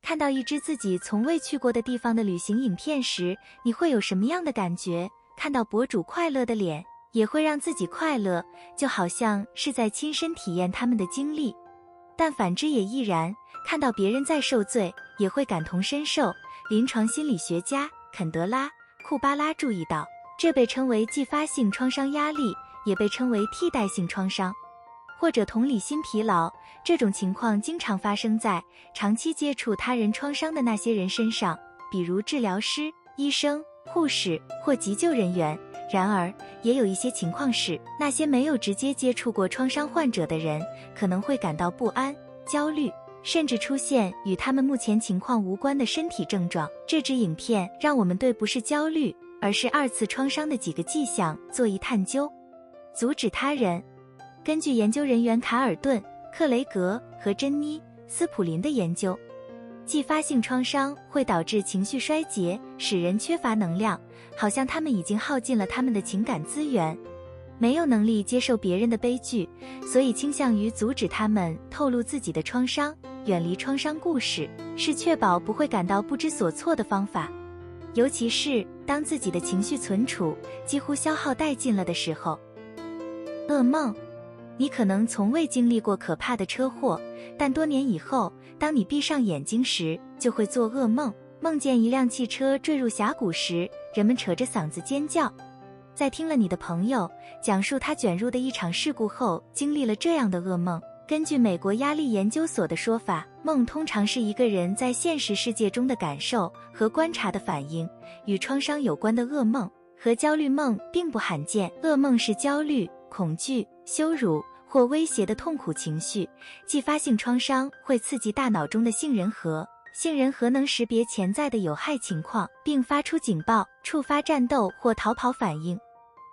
看到一支自己从未去过的地方的旅行影片时，你会有什么样的感觉？看到博主快乐的脸，也会让自己快乐，就好像是在亲身体验他们的经历。但反之也亦然，看到别人在受罪，也会感同身受。临床心理学家肯德拉·库巴拉注意到，这被称为继发性创伤压力，也被称为替代性创伤，或者同理心疲劳。这种情况经常发生在长期接触他人创伤的那些人身上，比如治疗师、医生、护士或急救人员。然而，也有一些情况是，那些没有直接接触过创伤患者的人可能会感到不安、焦虑，甚至出现与他们目前情况无关的身体症状。这支影片让我们对不是焦虑，而是二次创伤的几个迹象做一探究。阻止他人。根据研究人员卡尔顿·克雷格和珍妮·斯普林的研究，继发性创伤会导致情绪衰竭，使人缺乏能量，好像他们已经耗尽了他们的情感资源，没有能力接受别人的悲剧，所以倾向于阻止他们透露自己的创伤。远离创伤故事是确保不会感到不知所措的方法，尤其是当自己的情绪存储几乎消耗殆尽了的时候。噩梦。你可能从未经历过可怕的车祸，但多年以后，当你闭上眼睛时，就会做噩梦，梦见一辆汽车坠入峡谷时，人们扯着嗓子尖叫。在听了你的朋友讲述他卷入的一场事故后，经历了这样的噩梦。根据美国压力研究所的说法，梦通常是一个人在现实世界中的感受和观察的反应。与创伤有关的噩梦和焦虑梦并不罕见。噩梦是焦虑、恐惧、羞辱或威胁的痛苦情绪。继发性创伤会刺激大脑中的杏仁核，杏仁核能识别潜在的有害情况，并发出警报，触发战斗或逃跑反应。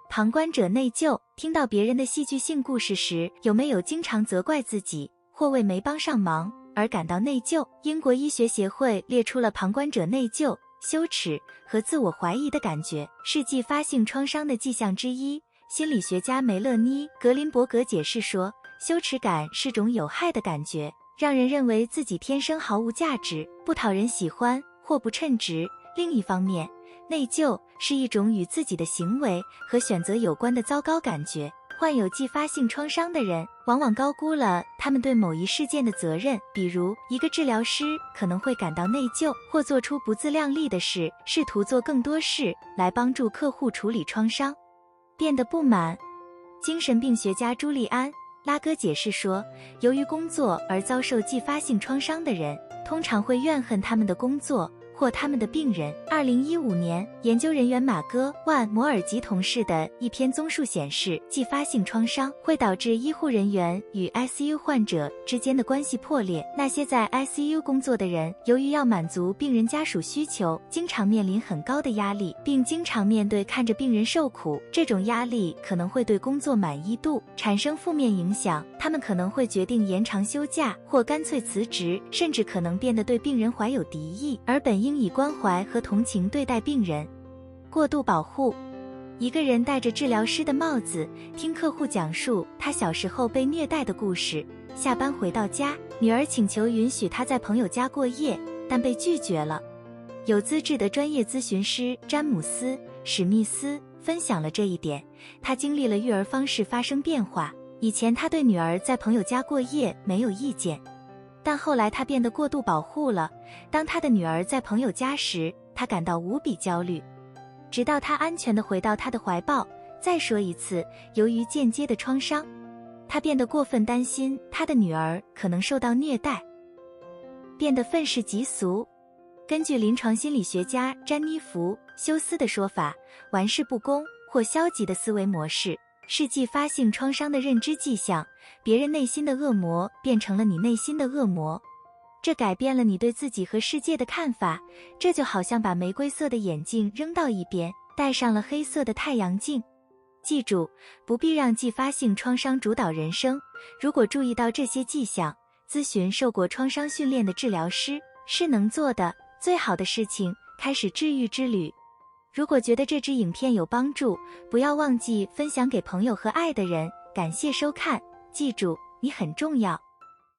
旁观者内疚。听到别人的戏剧性故事时，有没有经常责怪自己或为没帮上忙而感到内疚？英国医学协会列出了旁观者内疚、羞耻和自我怀疑的感觉是继发性创伤的迹象之一。心理学家梅勒妮·格林伯格解释说，羞耻感是种有害的感觉，让人认为自己天生毫无价值，不讨人喜欢或不称职。另一方面，内疚是一种与自己的行为和选择有关的糟糕感觉。患有继发性创伤的人往往高估了他们对某一事件的责任，比如一个治疗师可能会感到内疚或做出不自量力的事，试图做更多事来帮助客户处理创伤。变得不满。精神病学家朱利安·拉戈解释说，由于工作而遭受继发性创伤的人通常会怨恨他们的工作或他们的病人。2015年，研究人员马戈·万摩尔及同事的一篇综述显示，继发性创伤会导致医护人员与 ICU 患者之间的关系破裂。那些在 ICU 工作的人，由于要满足病人家属需求，经常面临很高的压力，并经常面对看着病人受苦。这种压力可能会对工作满意度产生负面影响，他们可能会决定延长休假或干脆辞职，甚至可能变得对病人怀有敌意，而本应以关怀和同情对待病人。过度保护。一个人戴着治疗师的帽子，听客户讲述他小时候被虐待的故事。下班回到家，女儿请求允许他在朋友家过夜，但被拒绝了。有资质的专业咨询师詹姆斯·史密斯分享了这一点。他经历了育儿方式发生变化，以前他对女儿在朋友家过夜没有意见，但后来他变得过度保护了。当他的女儿在朋友家时，他感到无比焦虑，直到他安全地回到他的怀抱。再说一次，由于间接的创伤，他变得过分担心他的女儿可能受到虐待，变得愤世嫉俗。根据临床心理学家詹妮弗·休斯的说法，玩世不恭或消极的思维模式是继发性创伤的认知迹象。别人内心的恶魔变成了你内心的恶魔，这改变了你对自己和世界的看法。这就好像把玫瑰色的眼镜扔到一边，戴上了黑色的太阳镜。记住，不必让继发性创伤主导人生。如果注意到这些迹象，咨询受过创伤训练的治疗师是能做的最好的事情。开始治愈之旅。如果觉得这支影片有帮助，不要忘记分享给朋友和爱的人。感谢收看，记住，你很重要。